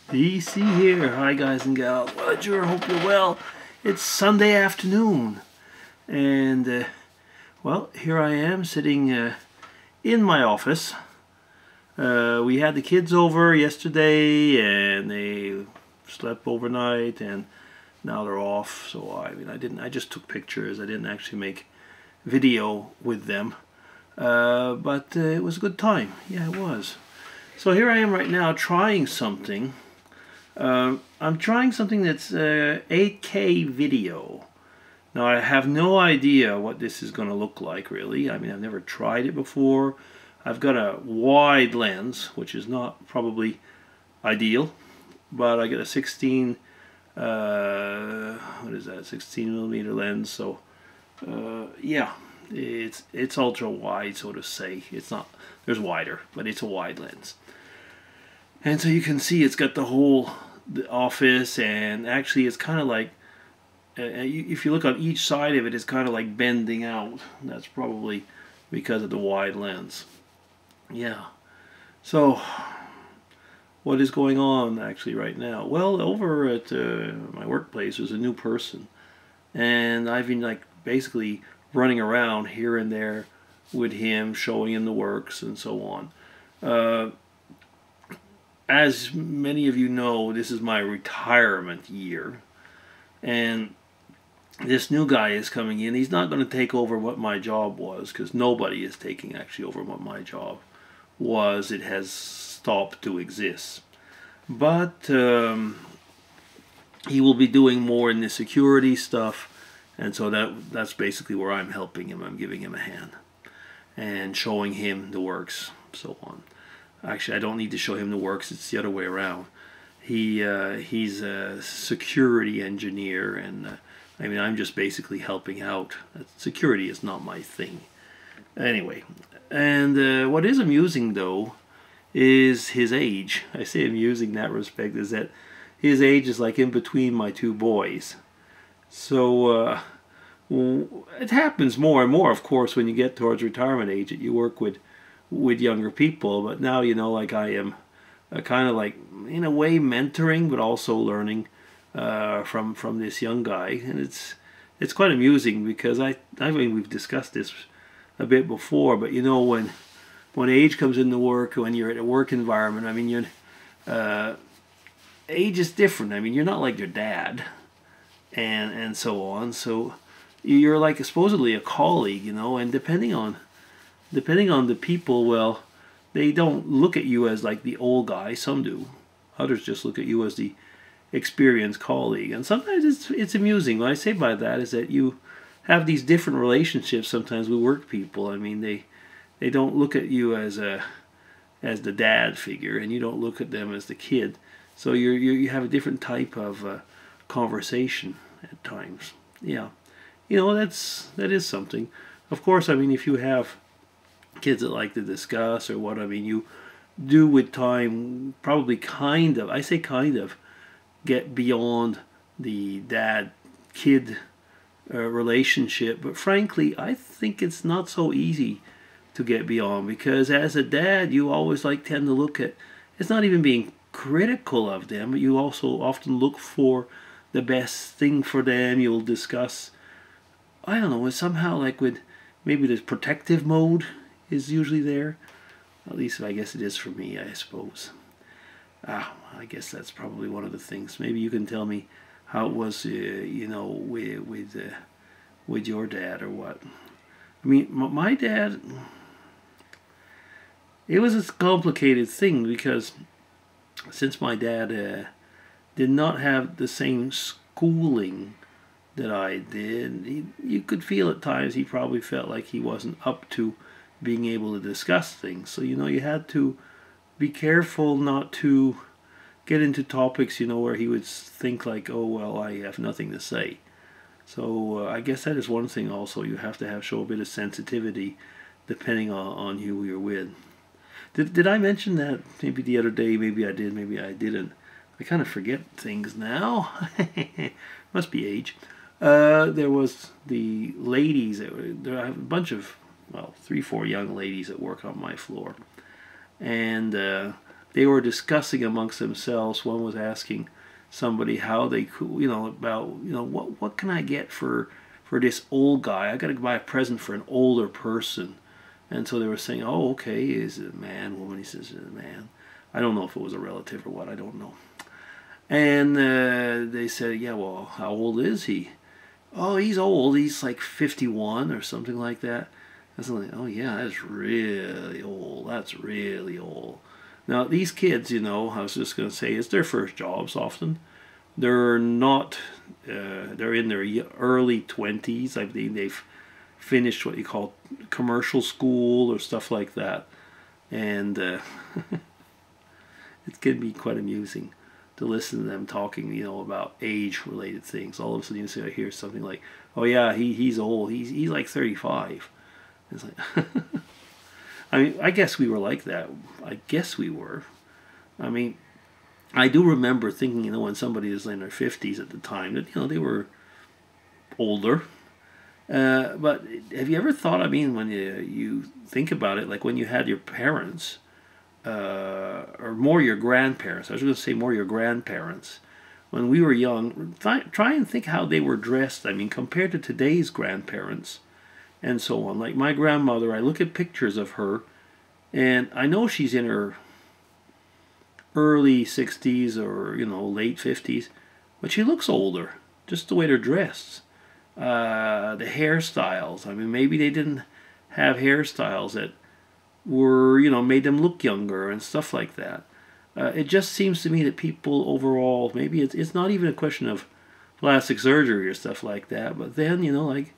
DC here. Hi guys and gals. Well, I sure hope you're well. It's Sunday afternoon. And, well, here I am sitting in my office. We had the kids over yesterday and they slept overnight and now they're off. So, I just took pictures. I didn't actually make video with them. But it was a good time. Yeah, it was. So here I am right now trying something. I'm trying something that's 8K video. Now I have no idea what this is going to look like really. I've never tried it before. I've got a wide lens, which is not probably ideal, but I got a 16 what is that, 16 millimeter lens, so yeah, it's ultra wide, so to say. It's not, there's wider, but it's a wide lens. And so you can see it's got the office, and actually it's kind of like, if you look on each side of it, it's kind of like bending out. That's probably because of the wide lens. Yeah. So, what is going on actually right now? Well, over at my workplace, there's a new person. And I've been like basically running around here and there with him, showing him the works and so on. As many of you know, this is my retirement year, and this new guy is coming in. He's not going to take over what my job was, because nobody is taking actually over what my job was. It has stopped to exist. But he will be doing more in the security stuff, and so that's basically where I'm helping him. I'm giving him a hand and showing him the works, so on. Actually, I don't need to show him the works. It's the other way around. He's a security engineer, and I'm just basically helping out. Security is not my thing. Anyway, and what is amusing, though, is his age. I say amusing in that respect, is that his age is like in between my two boys. So it happens more and more, of course, when you get towards retirement age, that you work with younger people. But now, like I am kind of like, in a way, mentoring, but also learning from this young guy. And it's quite amusing, because I mean, we've discussed this a bit before, but when age comes into work, when you're at a work environment, age is different. You're not like your dad and so on. So you're like supposedly a colleague, and depending on the people, well, they don't look at you as like the old guy. Some do. Others just look at you as the experienced colleague. And sometimes it's amusing. What I say by that is that you have these different relationships sometimes with work people. They don't look at you as the dad figure, and you don't look at them as the kid. So you have a different type of conversation at times. Yeah, that is something. Of course, if you have kids that like to discuss or what, you do with time probably kind of get beyond the dad-kid relationship. But frankly, I think it's not so easy to get beyond, because as a dad, you always tend to look at, it's not even being critical of them, but you also often look for the best thing for them. You'll discuss, I don't know, it's somehow like with maybe the protective mode is usually there. At least I guess it is for me, I suppose. I guess that's probably one of the things. Maybe you can tell me how it was, with your dad or what. My dad, it was a complicated thing, because since my dad did not have the same schooling that I did, you could feel at times he probably felt like he wasn't up to being able to discuss things. So, you had to be careful not to get into topics, where he would think like, oh, well, I have nothing to say. So I guess that is one thing also. You have to show a bit of sensitivity depending on who you're with. Did I mention that maybe the other day? Maybe I did, maybe I didn't. I kind of forget things now. Must be age. There was the ladies. There I have a bunch of, 3-4 young ladies that work on my floor. And they were discussing amongst themselves. One was asking somebody how they could, about, what can I get for this old guy? I got to buy a present for an older person. And so they were saying, oh, okay, is it a man, woman? He says, it's a man. I don't know if it was a relative or what, I don't know. And they said, yeah, well, how old is he? Oh, he's old. He's like 51 or something like that. I was like, oh, yeah, that's really old. That's really old. Now, these kids, I was just going to say, it's their first jobs often. They're not, they're in their early 20s. I think they've finished what you call commercial school or stuff like that. And it can be quite amusing to listen to them talking, about age-related things. All of a sudden you hear something like, oh yeah, he's old. He's like 35. It's like, I mean, I guess we were like that. I guess we were. I mean, I do remember thinking, when somebody was in their 50s at the time, that, they were older. But have you ever thought, when you think about it, like when you had your parents, or more your grandparents, I was going to say more your grandparents, when we were young, try and think how they were dressed, compared to today's grandparents, and so on. Like my grandmother, I look at pictures of her, and I know she's in her early 60s or, late 50s, but she looks older, just the way they're dressed. The hairstyles, maybe they didn't have hairstyles that were, made them look younger and stuff like that. It just seems to me that people overall, maybe it's not even a question of plastic surgery or stuff like that, but then, like,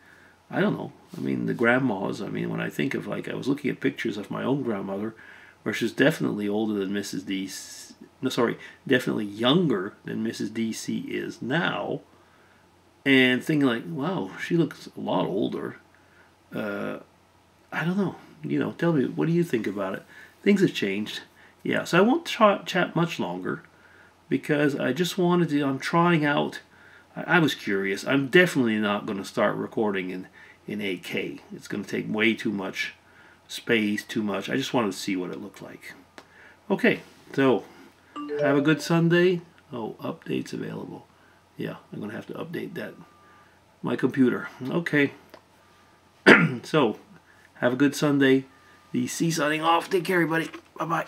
I don't know. The grandmas, when I think of, like, I was looking at pictures of my own grandmother, where she's definitely older than Mrs. D. No, sorry, definitely younger than Mrs. D.C. is now, and thinking like, wow, she looks a lot older. I don't know. Tell me, what do you think about it? Things have changed. Yeah, so I won't chat much longer, because I just wanted to, I'm trying out, I was curious. I'm definitely not going to start recording in 8K. It's going to take way too much space, too much. I just wanted to see what it looked like. Okay, so have a good Sunday. Oh, updates available. Yeah, I'm going to have to update that. My computer. Okay. So, have a good Sunday. The sea signing off. Take care, everybody. Bye-bye.